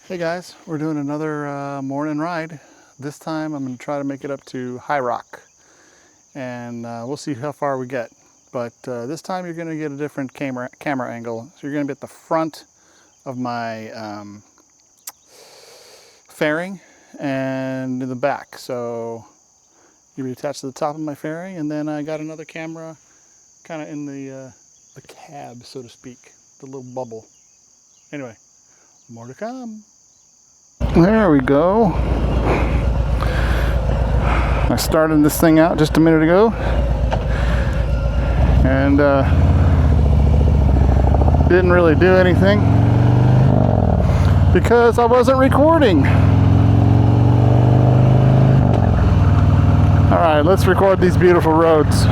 Hey guys, we're doing another morning ride. This time I'm going to try to make it up to High Rock, and we'll see how far we get. But this time you're going to get a different camera angle. So you're going to be at the front of my fairing and in the back. So you'll be attached to the top of my fairing, and then I got another camera kind of in the cab, so to speak, the little bubble. Anyway, more to come. There we go. I started this thing out just a minute ago, and didn't really do anything because I wasn't recording. Alright, let's record these beautiful roads.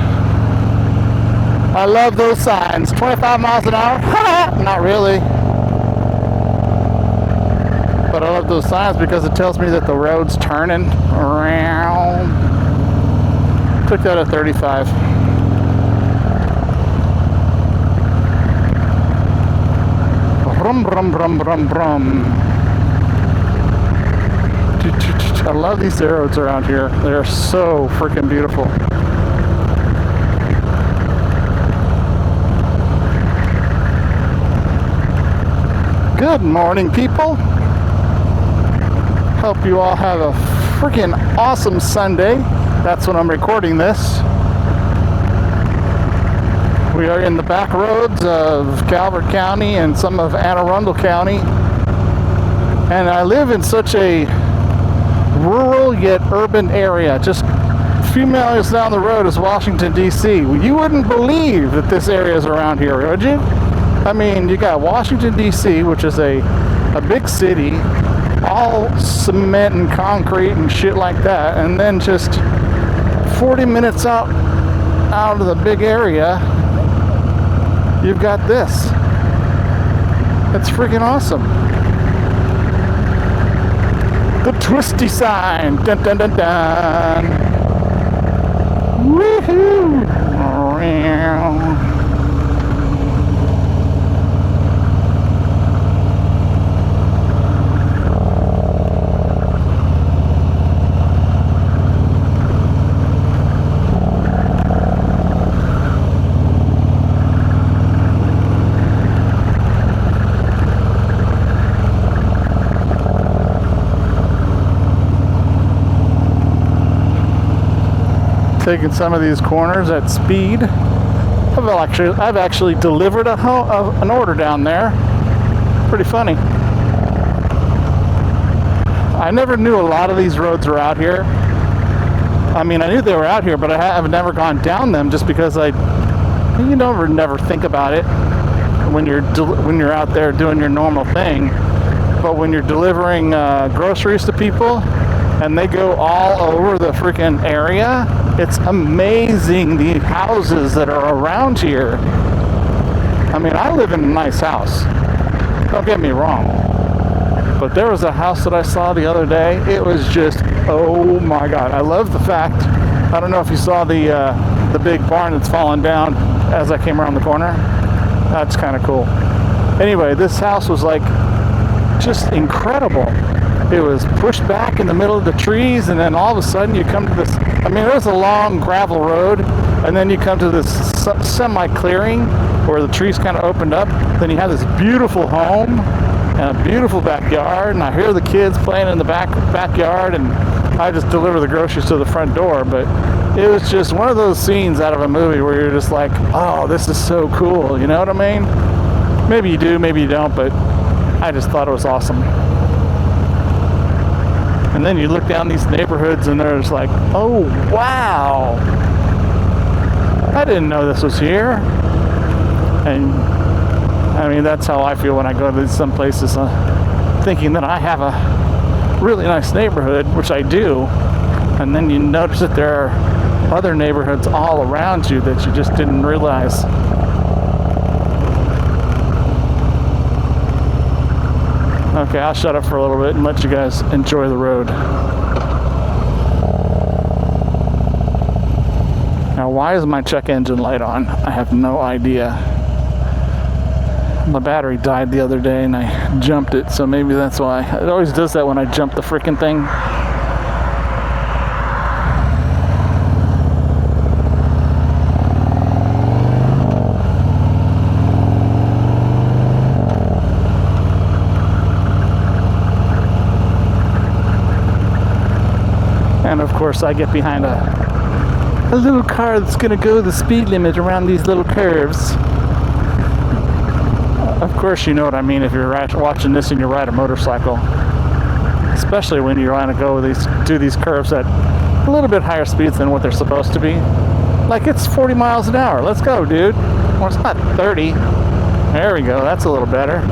I love those signs. 25 miles an hour? Not really. But I love those signs because it tells me that the road's turning around. Took that at 35. Brum, brum, brum, brum, brum. I love these roads around here. They're so freaking beautiful. Good morning, people. Hope you all have a freaking awesome Sunday. That's when I'm recording this. We are in the back roads of Calvert County and some of Anne Arundel County. And I live in such a rural yet urban area. Just a few miles down the road is Washington, D.C. You wouldn't believe that this area is around here, would you? I mean, you got Washington, D.C., which is a big city, all cement and concrete and shit like that, and then just 40 minutes out of the big area, you've got this. That's freaking awesome. The twisty sign. Dun dun dun dun. Woohoo! Taking some of these corners at speed. I've actually delivered an order down there. Pretty funny. I never knew a lot of these roads were out here. I mean, I knew they were out here, but I have never gone down them just because you never think about it when you're out there doing your normal thing. But when you're delivering groceries to people and they go all over the freaking area, it's amazing the houses that are around here. I mean, I live in a nice house. Don't get me wrong. But there was a house that I saw the other day. It was just, oh my God. I love the fact, I don't know if you saw the big barn that's fallen down as I came around the corner. That's kind of cool. Anyway, this house was like just incredible. It was pushed back in the middle of the trees, and then all of a sudden you come to this, I mean, it was a long gravel road, and then you come to this semi-clearing where the trees kind of opened up. Then you have this beautiful home and a beautiful backyard, and I hear the kids playing in the backyard, and I just deliver the groceries to the front door. But it was just one of those scenes out of a movie where you're just like, oh, this is so cool, you know what I mean? Maybe you do, maybe you don't, but I just thought it was awesome. And then you look down these neighborhoods and there's like, oh, wow. I didn't know this was here. And I mean, that's how I feel when I go to some places, thinking that I have a really nice neighborhood, which I do. And then you notice that there are other neighborhoods all around you that you just didn't realize. Okay, I'll shut up for a little bit and let you guys enjoy the road. Now, why is my check engine light on? I have no idea. My battery died the other day and I jumped it, so maybe that's why. It always does that when I jump the freaking thing. And of course I get behind a little car that's gonna go the speed limit around these little curves. Of course you know what I mean if you're watching this and you ride a motorcycle. Especially when you want to go do these curves at a little bit higher speeds than what they're supposed to be. Like it's 40 miles an hour. Let's go, dude. Well, it's not 30. There we go. That's a little better.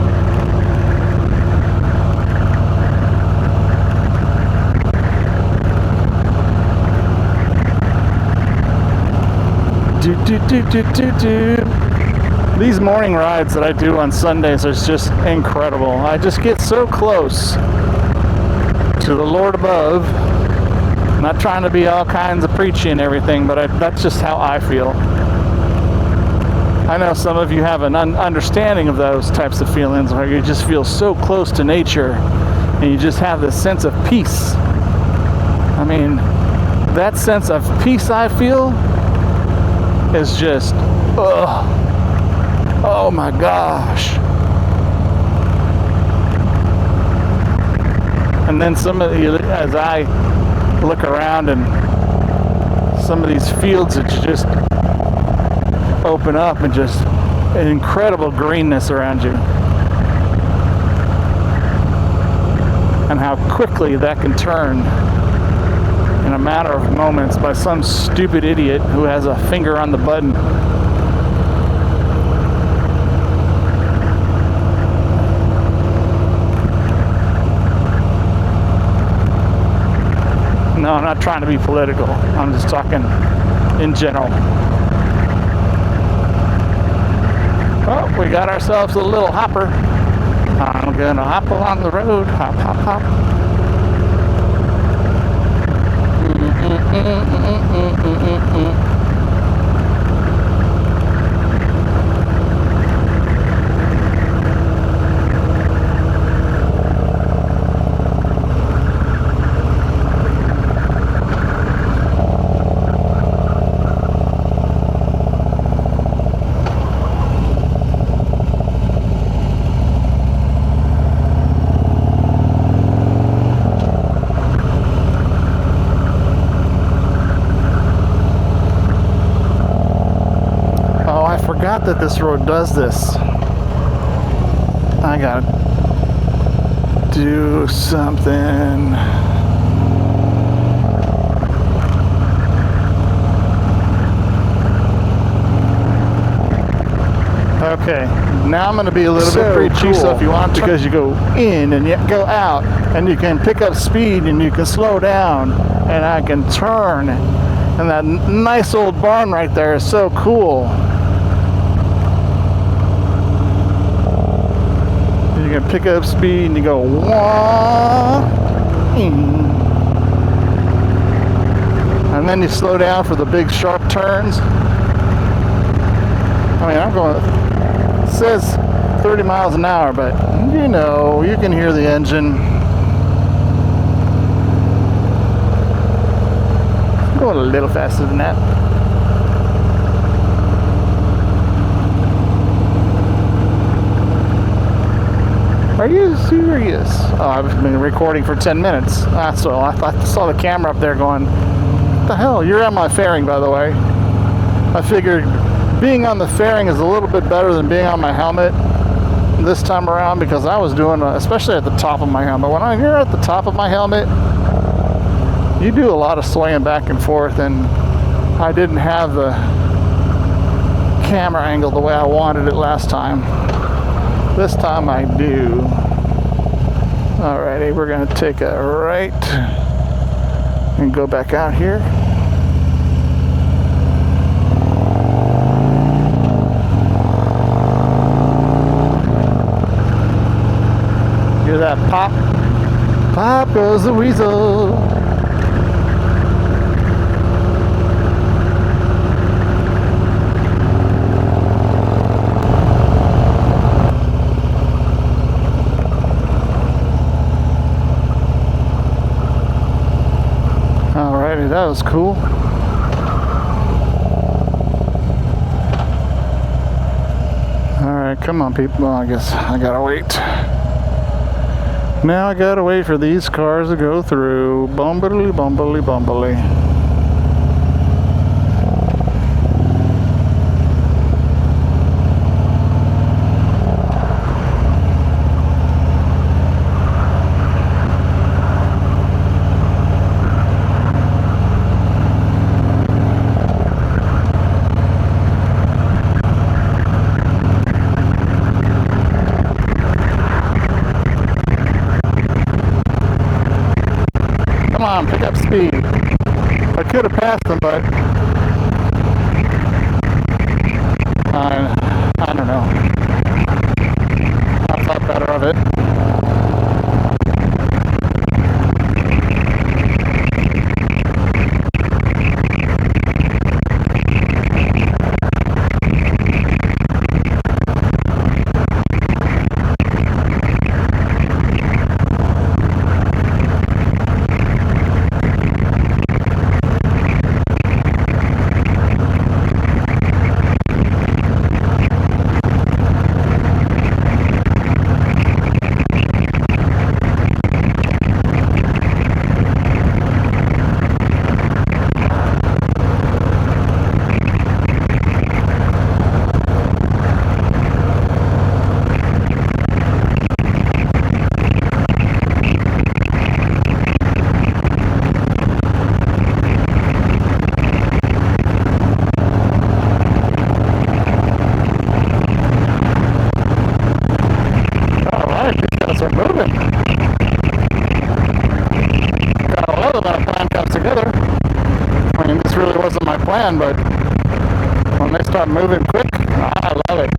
These morning rides that I do on Sundays is just incredible. I just get so close to the Lord above. I'm not trying to be all kinds of preachy and everything, but that's just how I feel. I know some of you have an understanding of those types of feelings where you just feel so close to nature and you just have this sense of peace. I mean, that sense of peace I feel is just, oh my gosh. And then some of the, as I look around and some of these fields that you just open up and just an incredible greenness around you. And how quickly that can turn in a matter of moments by some stupid idiot who has a finger on the button. No, I'm not trying to be political. I'm just talking in general. Oh, we got ourselves a little hopper. I'm gonna hop along the road. Hop, hop, hop. That this road does this. I gotta do something. Okay, now I'm gonna be a little bit preachy, cool. So if you want to, because you go in and you go out, and you can pick up speed and you can slow down, and I can turn, and that nice old barn right there is so cool. You can pick up speed and you go wah, and then you slow down for the big sharp turns. I mean, I'm going, it says 30 miles an hour, but you know, you can hear the engine. I'm going a little faster than that. Are you serious? Oh, I've been recording for 10 minutes. That's all. I saw the camera up there going, what the hell? You're on my fairing, by the way. I figured being on the fairing is a little bit better than being on my helmet this time around, because I was doing, especially at the top of my helmet. When you're at the top of my helmet, you do a lot of swaying back and forth, and I didn't have the camera angle the way I wanted it last time. This time I do. Alrighty, we're gonna take a right and go back out here. Hear that pop? Pop goes the weasel. that was cool. Alright, come on people. Well, I guess I gotta wait. Now I gotta wait for these cars to go through. Bumbly, bumbly, bumbly. Come on, pick up speed. I could have passed them, but I don't know. I thought better of it. Are moving. Gotta love it when a plan comes together. I mean, this really wasn't my plan, but when they start moving quick, I love it.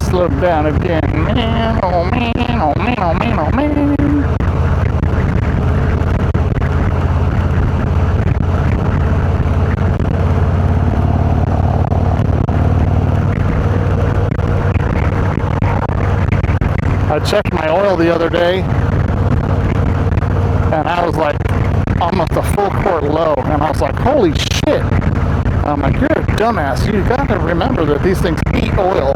Slow down again. Man, oh man, oh man, oh man, oh man. I checked my oil the other day and I was like almost a full quart low, and I was like, holy shit. I'm like, you're a dumbass. You gotta remember that these things eat oil.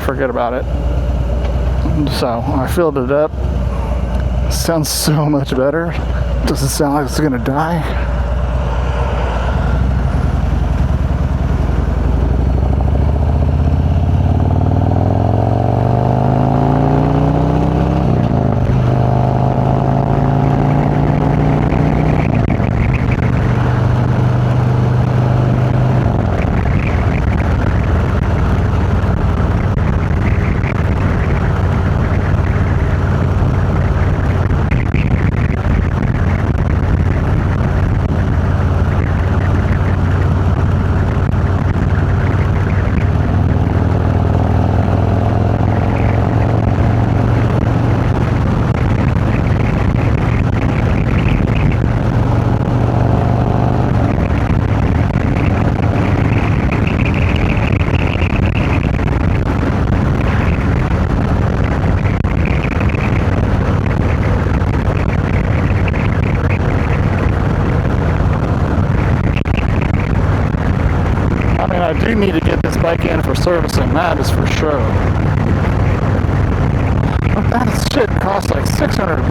Forget about it. So I filled it up. Sounds so much better. Doesn't sound like it's gonna die. do need to get this bike in for servicing, that is for sure. But that shit costs like $600.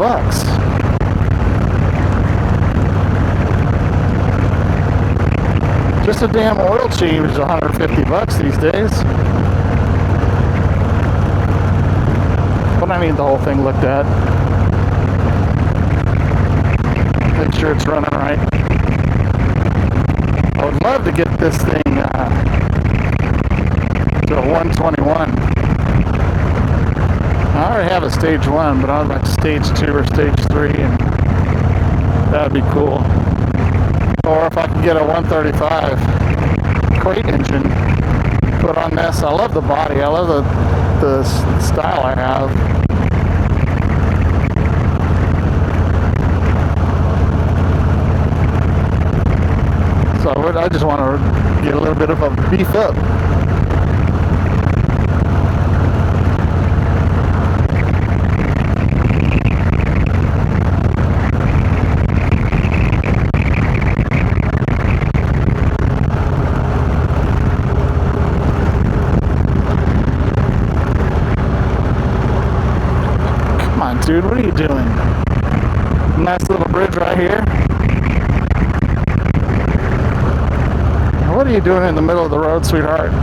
Just a damn oil change is $150 these days. But I need the whole thing looked at. Make sure it's running right. I would love to get this thing to a 121. I already have a stage 1, but I would like stage 2 or stage 3, and that would be cool. Or if I can get a 135 crate engine put on this. I love the body. I love the style I have. So I just want to get a little bit of a beef up. Come on, dude, what are you doing? Nice little bridge right here. What are you doing in the middle of the road, sweetheart?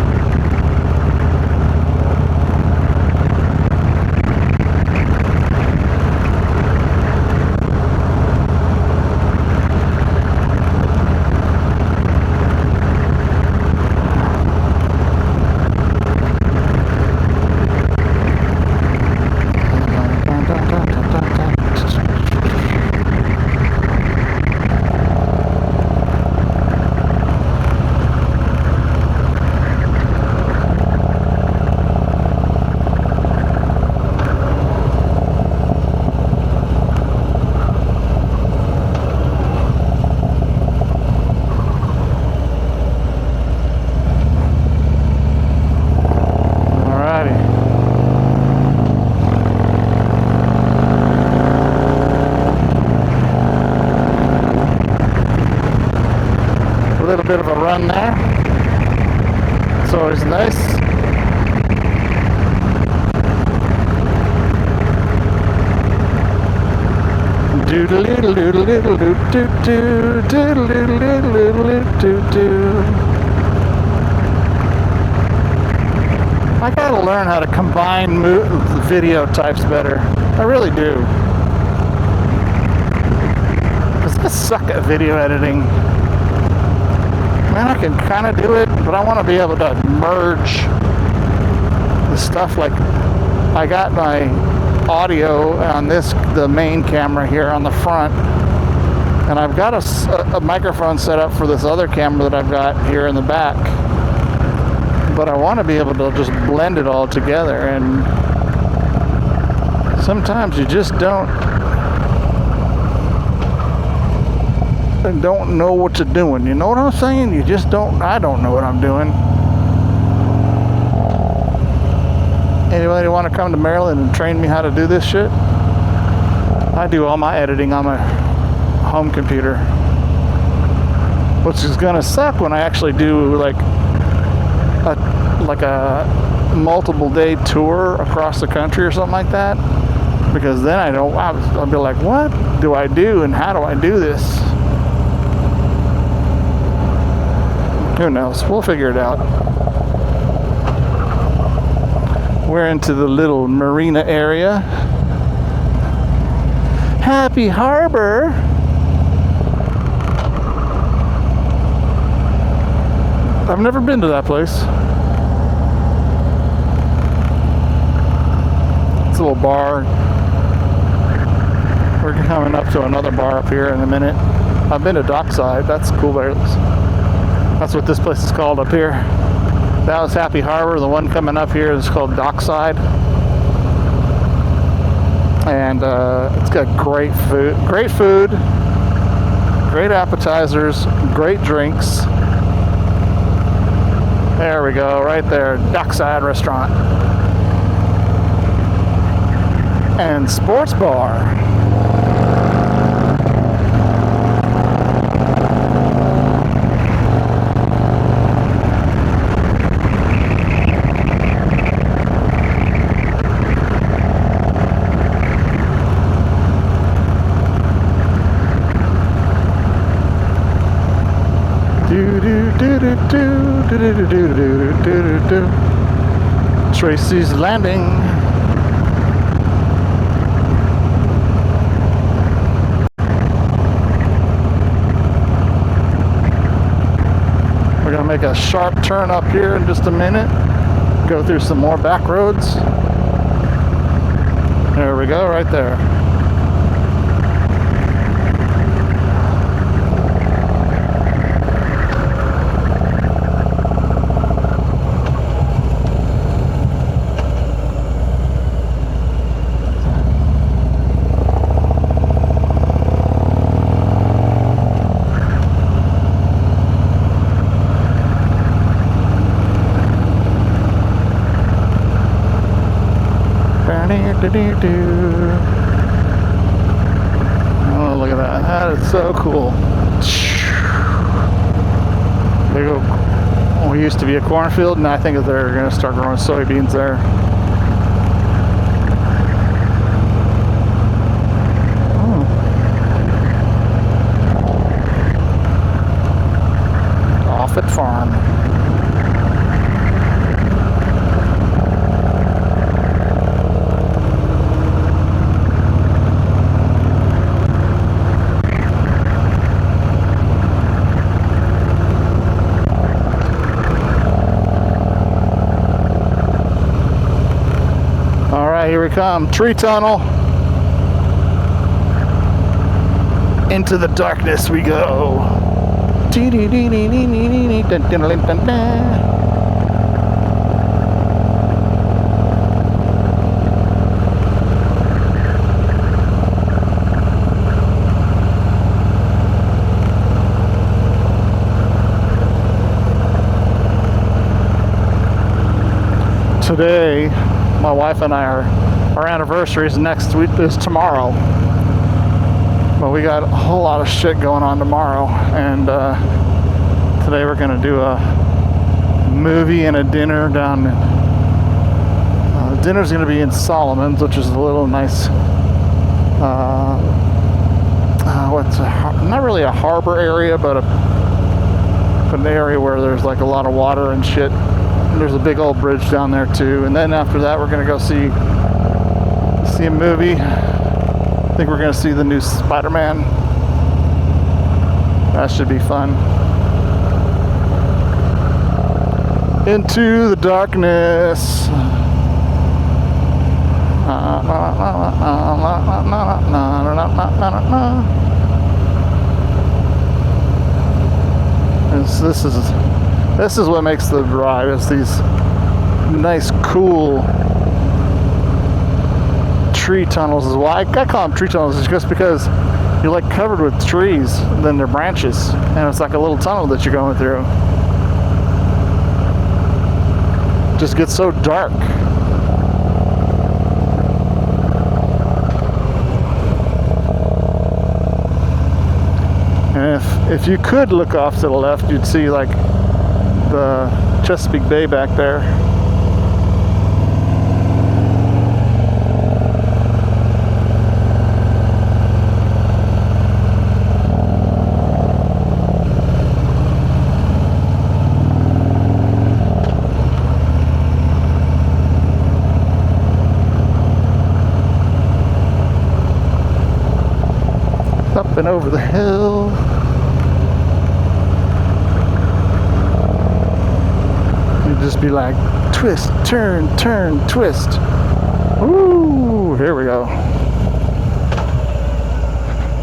A little bit of a run there. It's always nice. I gotta learn how to combine video types better. I really do. Because I suck at video editing. Man, I can kind of do it, but I want to be able to merge the stuff. Like, I got my audio on the main camera here on the front, and I've got a microphone set up for this other camera that I've got here in the back, but I want to be able to just blend it all together, and sometimes you just don't know what you're doing. You know what I'm saying? You just don't. I don't know what I'm doing. Anybody want to come to Maryland and train me how to do this shit? I do all my editing on my home computer, which is gonna suck when I actually do like a multiple day tour across the country or something like that, because then I'll be like, what do I do and how do I do this? Who knows? We'll figure it out. We're into the little marina area. Happy Harbor. I've never been to that place. It's a little bar. We're coming up to another bar up here in a minute. I've been to Dockside. That's cool. That's what this place is called up here. That was Happy Harbor. The one coming up here is called Dockside. And it's got great food, great appetizers, great drinks. There we go, right there, Dockside Restaurant. And sports bar. Do do do do do do do do do do do. Tracy's Landing. We're gonna make a sharp turn up here in just a minute. Go through some more back roads. There we go, right there. Oh, look at that. That is so cool. We used to be a cornfield, and I think that they're going to start growing soybeans there. Offit Farm. Here we come, tree tunnel. Into the darkness we go. Today, my wife and I our anniversary is next week, is tomorrow. But we got a whole lot of shit going on tomorrow, and today we're gonna do a movie and a dinner down. The dinner's gonna be in Solomon's, which is a little nice. Not really a harbor area, but an area where there's like a lot of water and shit. There's a big old bridge down there too, and then after that we're gonna go see a movie. I think we're gonna see the new Spider-Man. That should be fun. Into the darkness. This is what makes the drive. It's these nice, cool tree tunnels. Is why I call them tree tunnels, is just because you're like covered with trees and then their branches, and it's like a little tunnel that you're going through. It just gets so dark. And if you could look off to the left, you'd see like the Chesapeake Bay back there. Up and over the hill. Just be like, twist, turn, turn, twist. Ooh, here we go.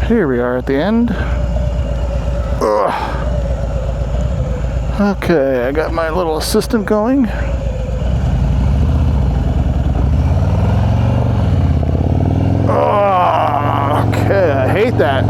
Here we are at the end. Ugh. Okay, I got my little assistant going. Oh, okay, I hate that.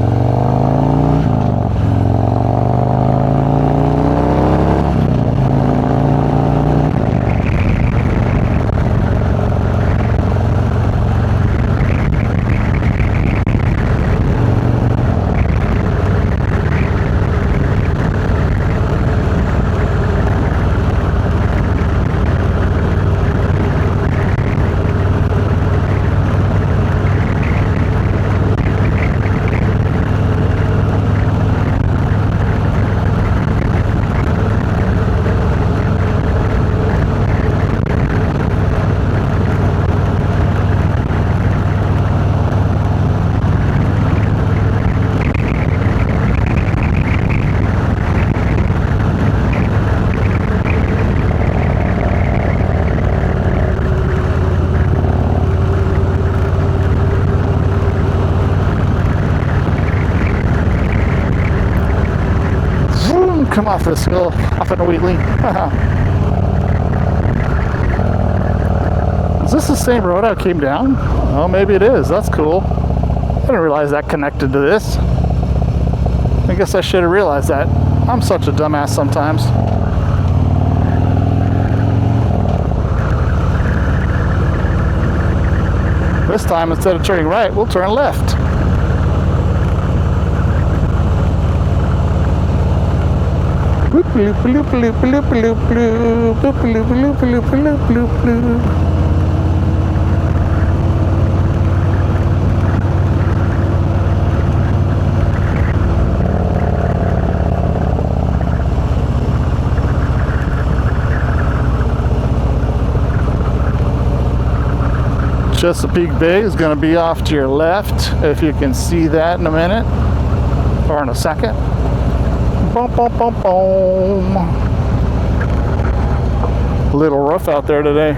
come off this hill, off in a wheelie. Is this the same road I came down? Oh, maybe it is. That's cool. I didn't realize that connected to this. I guess I should have realized that. I'm such a dumbass sometimes. This time, instead of turning right, we'll turn left. Bloop, bloop, bloop, bloop, bloop, bloop, bloop, bloop, bloop, bloop, bloop, bloop, bloop, bloop. Chesapeake Bay is going to be off to your left, if you can see that in a minute, or in a second. Boom, boom, boom, boom. A little rough out there today.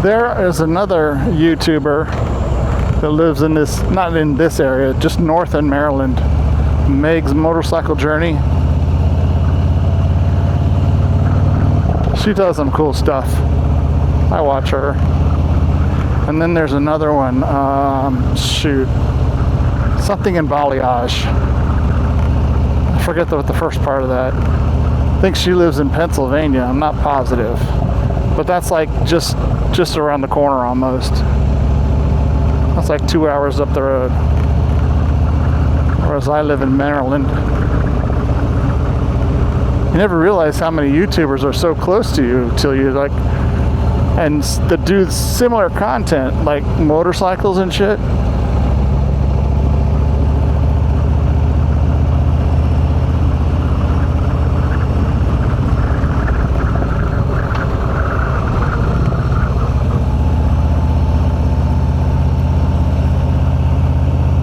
There is another YouTuber that lives in this, not in this area, just north in Maryland. Meg's Motorcycle Journey. She does some cool stuff. I watch her. And then there's another one, shoot, something in balayage. I forget what the first part of that. I think she lives in Pennsylvania. I'm not positive. But that's like just around the corner almost. That's like 2 hours up the road. Whereas I live in Maryland. You never realize how many YouTubers are so close to you till you like, and that do similar content like motorcycles and shit.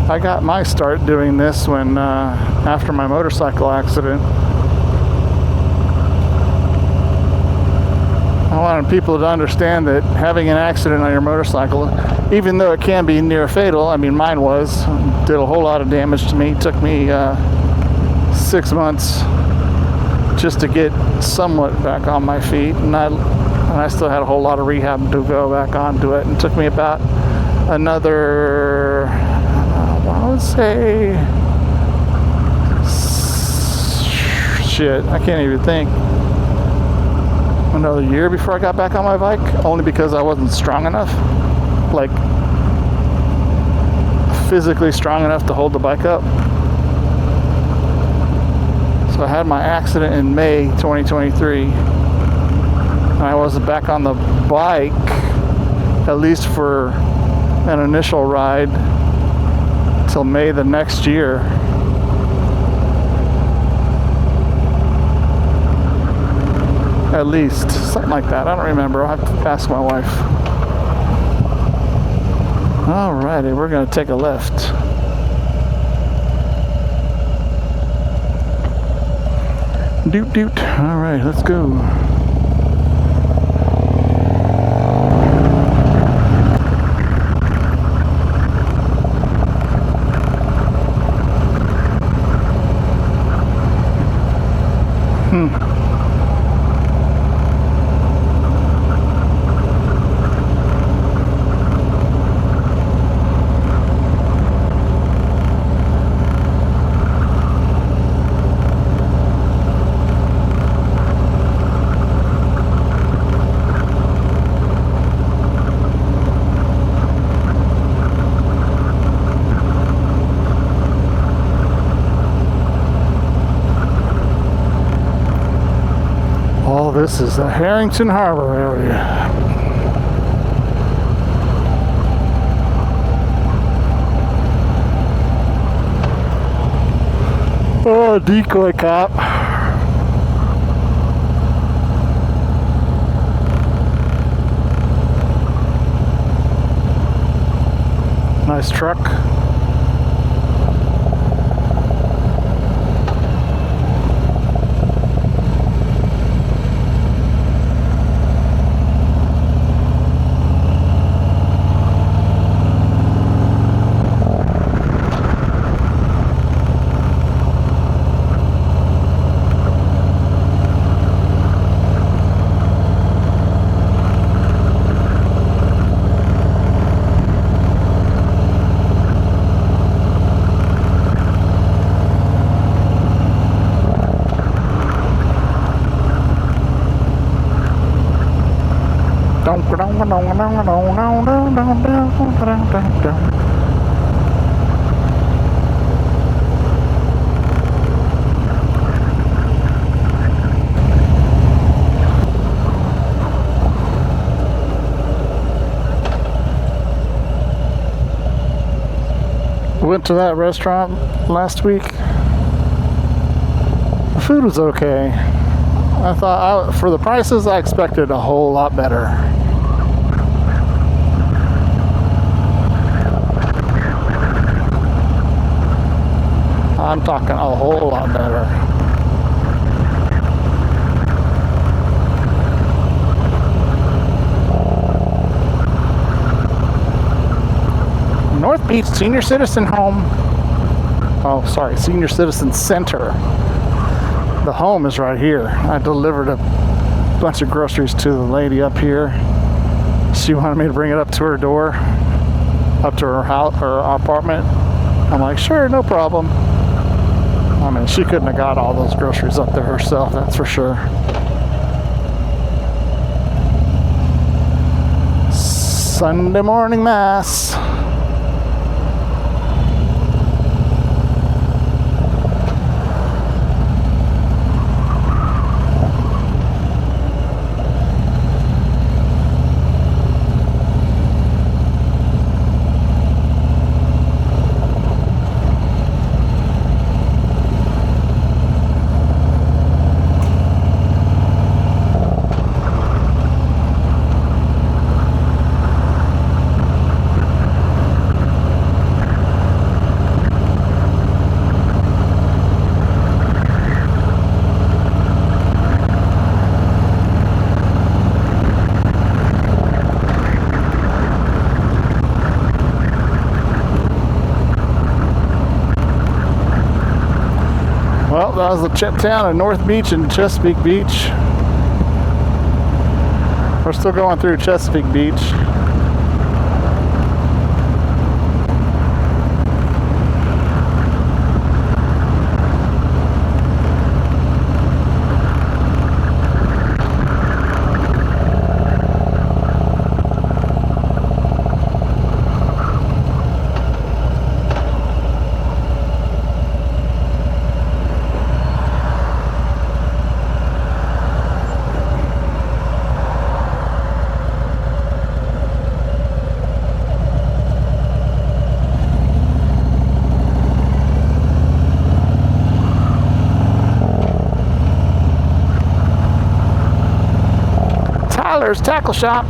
I got my start doing this when, after my motorcycle accident. I wanted people to understand that having an accident on your motorcycle, even though it can be near fatal, I mean mine was, did a whole lot of damage to me. It took me 6 months just to get somewhat back on my feet, and I still had a whole lot of rehab to go back onto it, and it took me about another, I would say, shit, I can't even think, another year before I got back on my bike, only because I wasn't strong enough, like physically strong enough to hold the bike up. So I had my accident in May 2023, and I wasn't back on the bike, at least for an initial ride, till May the next year. At least, something like that. I don't remember. I'll have to ask my wife. Alrighty, we're gonna take a left. Doot doot. Alright, let's go. This is the Harrington Harbor area. Oh, decoy cop. Nice truck. Went to that restaurant last week. The food was okay. I thought for the prices, I expected a whole lot better. I'm talking a whole lot better. North Beach Senior Citizen Home. Oh, sorry, Senior Citizen Center. The home is right here. I delivered a bunch of groceries to the lady up here. She wanted me to bring it up to her door, up to her house, her apartment. I'm like, sure, no problem. I mean, she couldn't have got all those groceries up there herself, that's for sure. Sunday morning mass. Well, that was the town of North Beach and Chesapeake Beach. We're still going through Chesapeake Beach. Tyler's Tackle Shop.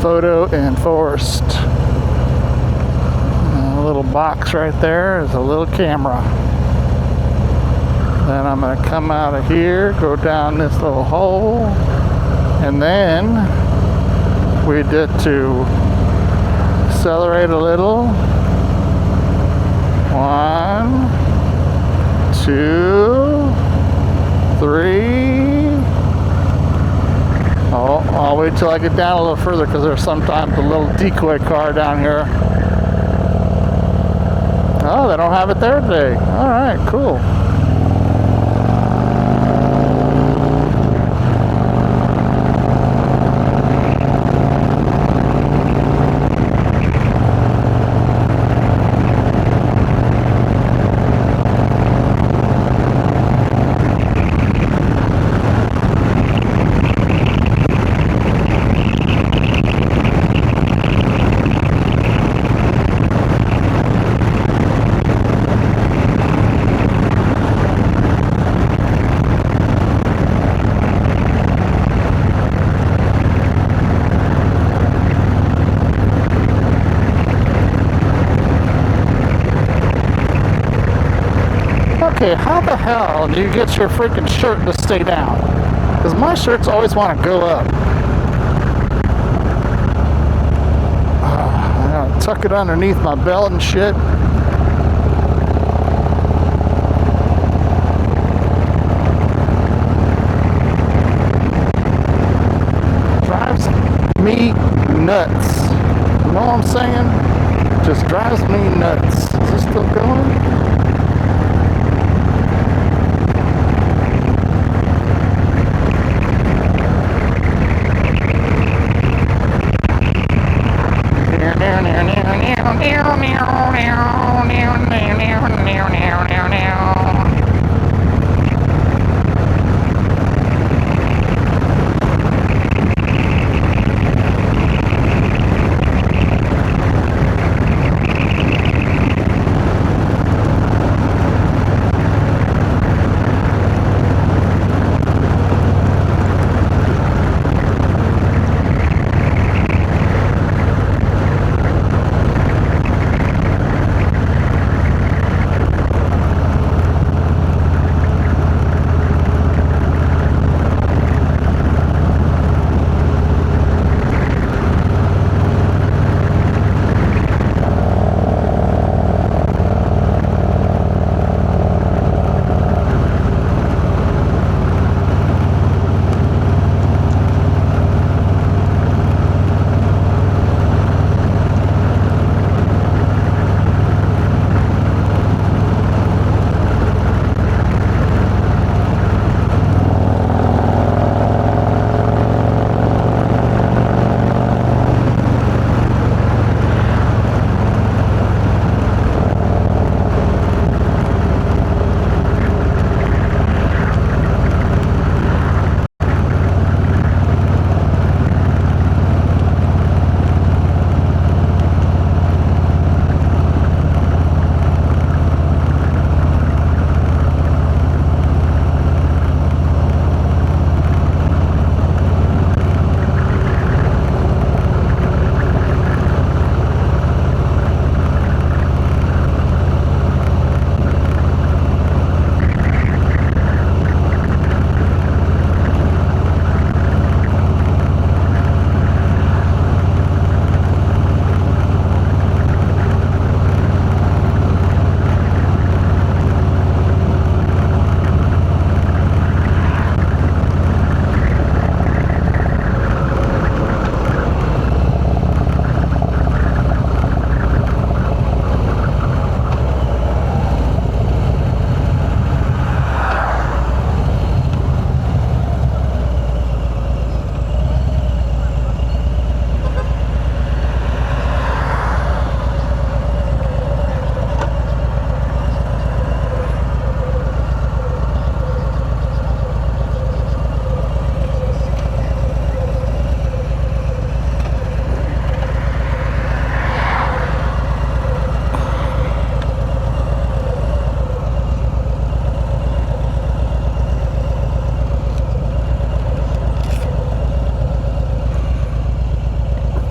photo enforced. A little box right there is a little camera. Then I'm going to come out of here, go down this little hole, and then we get to accelerate a little. 1, 2, 3. Oh, I'll wait till I get down a little further because there's sometimes a little decoy car down here. Oh, they don't have it there today. All right, cool. Okay, how the hell do you get your freaking shirt to stay down? Because my shirts always want to go up. I gotta tuck it underneath my belt and shit. Drives me nuts. You know what I'm saying? Just drives me nuts. Is this still going?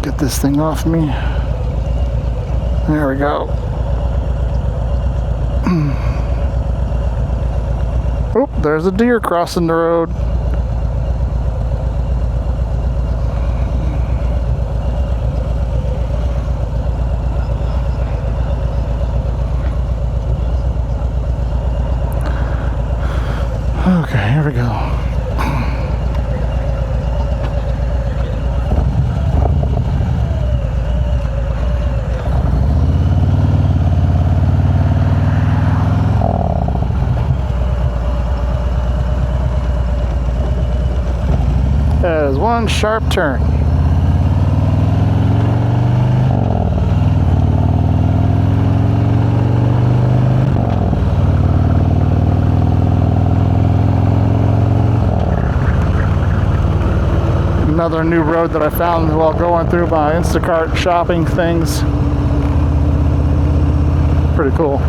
Get this thing off me. There we go. Oh, there's a deer crossing the road. Okay, here we go. That is one sharp turn. Another new road that I found while going through my Instacart shopping things. Pretty cool.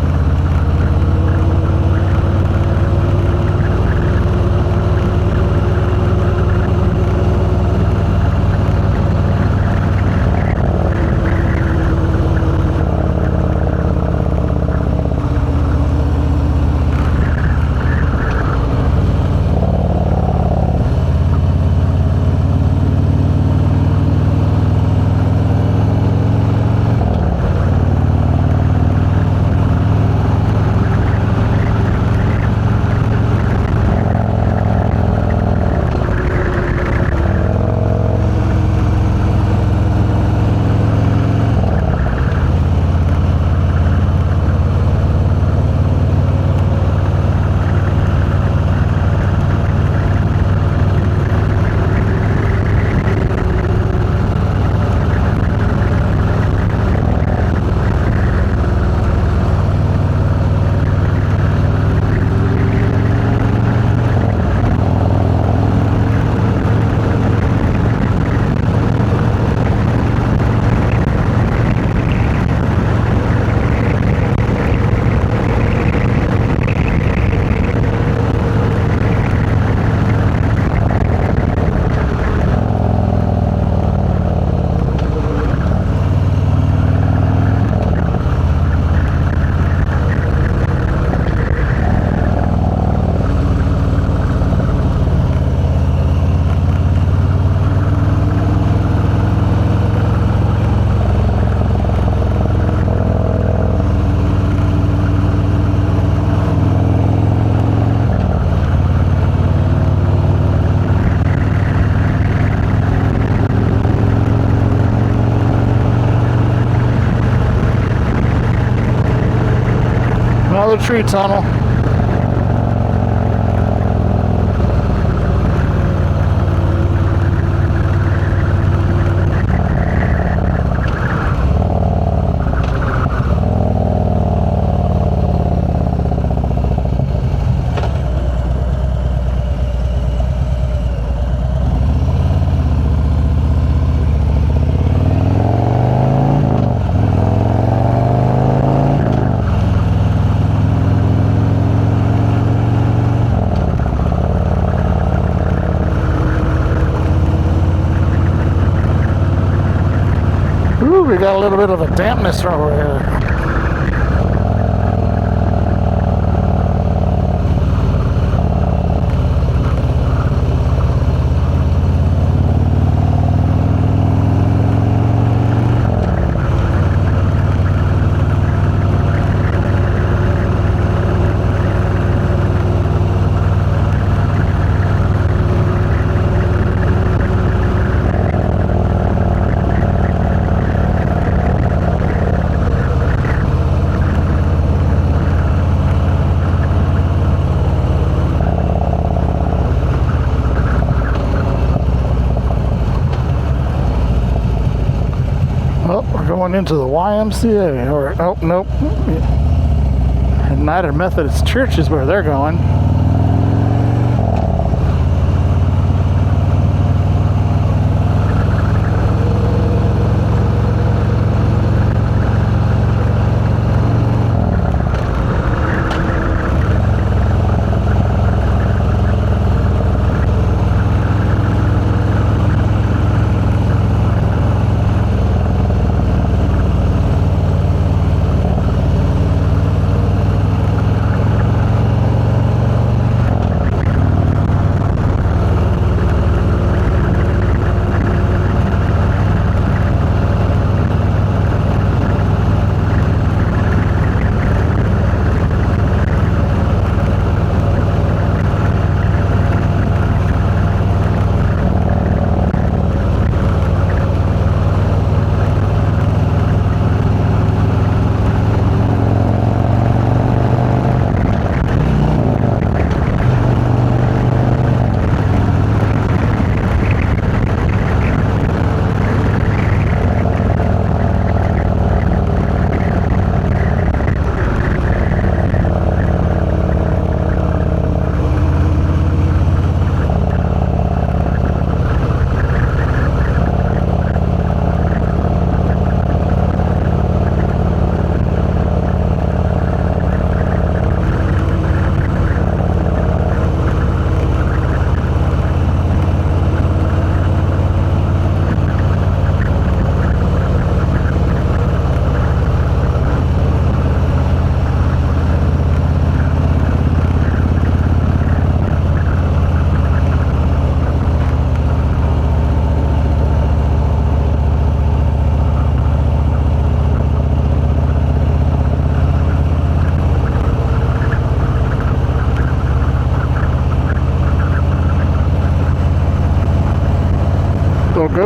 Another tree tunnel. Ooh, we got a little bit of a dampness over here. Oh, we're going into the YMCA, or oh, nope. United Methodist Church is where they're going.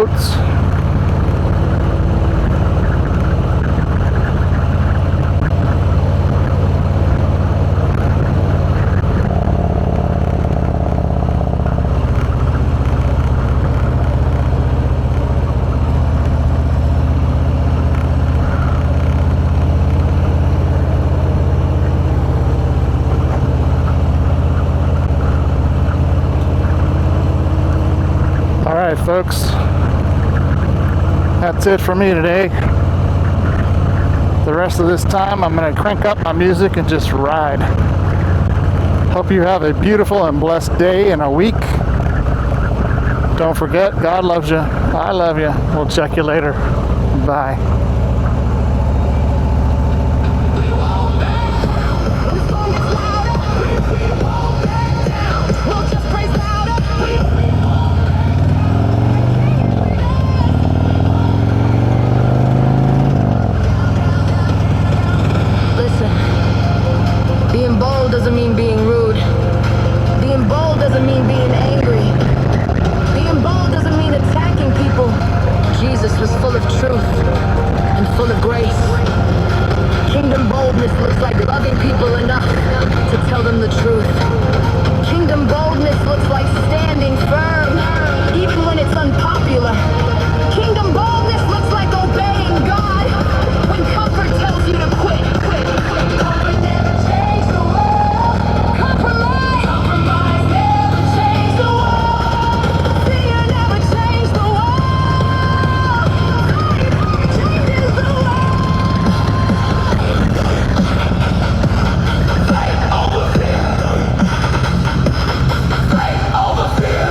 roads. Alright folks, that's it for me today. The rest of this time I'm going to crank up my music and just ride. Hope you have a beautiful and blessed day and a week. Don't forget, God loves you. I love you. We'll check you later. Bye. Being bold doesn't mean being rude. Being bold doesn't mean being angry. Being bold doesn't mean attacking people. Jesus was full of truth and full of grace. Kingdom boldness looks like loving people enough to tell them the truth. Kingdom boldness looks like standing firm, even when it's unpopular. Kingdom boldness looks like obeying God when comfort tells you to quit. Comfort never changed the world. Compromise never changed the world. Fear never changed the world. Faith changes the world. Fight over fear. Fight over fear.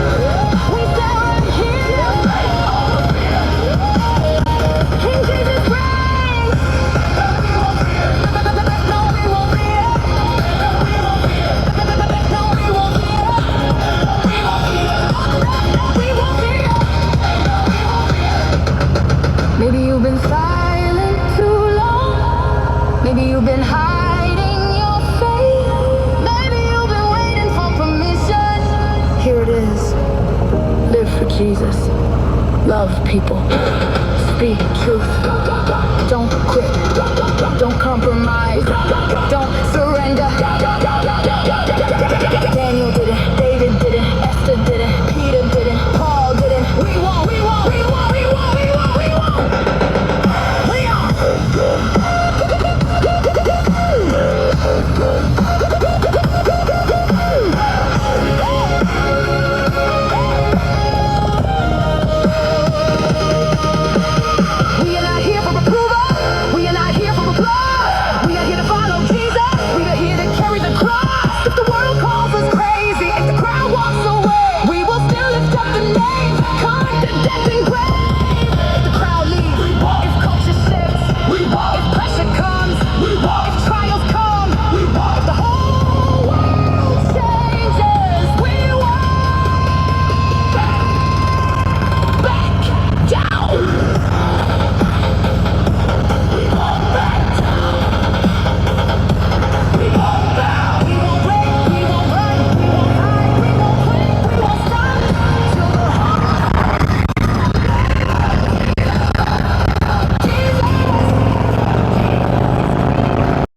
We stand here. Fight over fear. King Jesus reigns. No, we won't fear. No, we won't fear. No, we won't fear. No, we won't fear. We won't fear. We won't fear. Maybe you've been silent too long. Maybe you've been hiding your faith. Maybe you've been waiting for permission. Here it is. Live for Jesus. Love people. Speak truth. Don't quit. Don't compromise. Don't surrender.